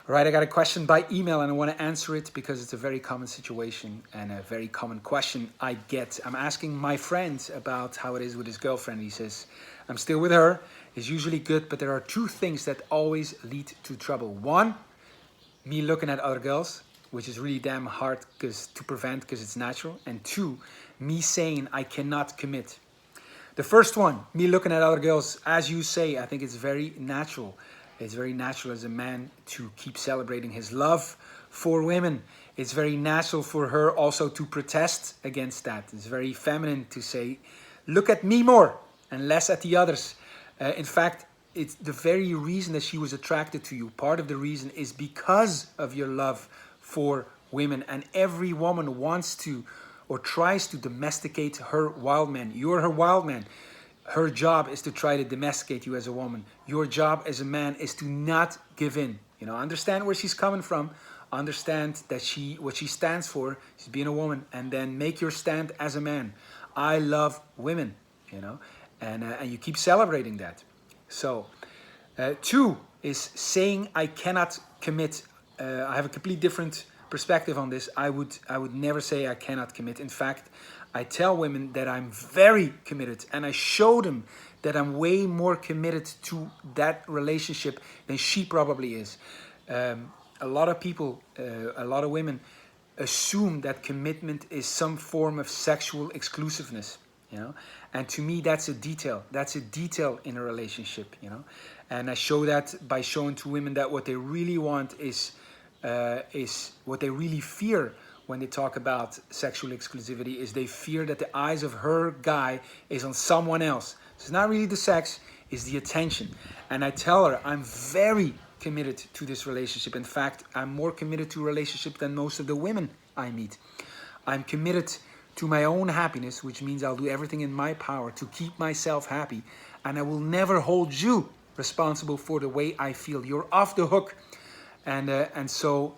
All right, I got a question by email and I want to answer it because it's a very common situation and a very common question I get. I'm asking my friend about how it is with his girlfriend. He says, I'm still with her. It's usually good, but there are two things that always lead to trouble. One, me looking at other girls, which is really damn hard to prevent because it's natural. And two, me saying I cannot commit. The first one, me looking at other girls, as you say, I think it's very natural. It's very natural as a man to keep celebrating his love for women. It's very natural for her also to protest against that. It's very feminine to say, look at me more and less at the others. In fact, it's the very reason that she was attracted to you. Part of the reason is because of your love for women. And every woman wants to or tries to domesticate her wild man. You're her wild man. Her job is to try to domesticate you as a woman. Your job as a man is to not give in. You know, understand where she's coming from. Understand that what she stands for. She's being a woman, and then make your stand as a man. I love women, you know, and you keep celebrating that. So, two is saying I cannot commit. I have a completely different perspective on this. I would never say I cannot commit. In fact, I tell women that I'm very committed, and I show them that I'm way more committed to that relationship than she probably is. A lot of people, a lot of women assume that commitment is some form of sexual exclusiveness, you know, and to me that's a detail. That's a detail in a relationship, you know, and I show that by showing to women that what they really want is what they really fear when they talk about sexual exclusivity is they fear that the eyes of her guy is on someone else. So it's not really the sex, it's the attention. And I tell her I'm very committed to this relationship. In fact, I'm more committed to a relationship than most of the women I meet. I'm committed to my own happiness, which means I'll do everything in my power to keep myself happy. And I will never hold you responsible for the way I feel. You're off the hook. And so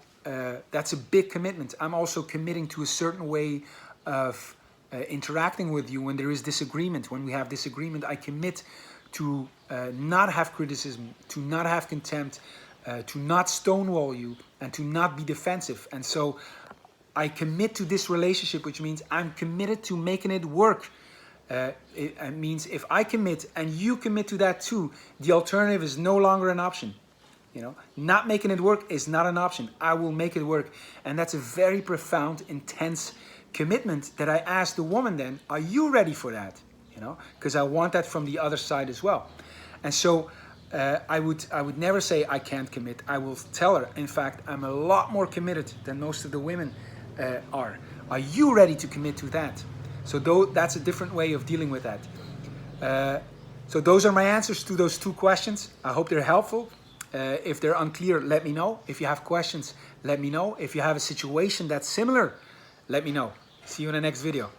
that's a big commitment. I'm also committing to a certain way of interacting with you when there is disagreement. When we have disagreement, I commit to not have criticism, to not have contempt, to not stonewall you, and to not be defensive. And so I commit to this relationship, which means I'm committed to making it work. It means if I commit and you commit to that too, the alternative is no longer an option. You know, not making it work is not an option. I will make it work. And that's a very profound, intense commitment that I ask the woman then, are you ready for that? You know, because I want that from the other side as well. And so I would never say I can't commit. I will tell her, in fact, I'm a lot more committed than most of the women are. Are you ready to commit to that? So that's a different way of dealing with that. So those are my answers to those two questions. I hope they're helpful. If they're unclear, let me know. If you have questions, let me know. If you have a situation that's similar, let me know. See you in the next video.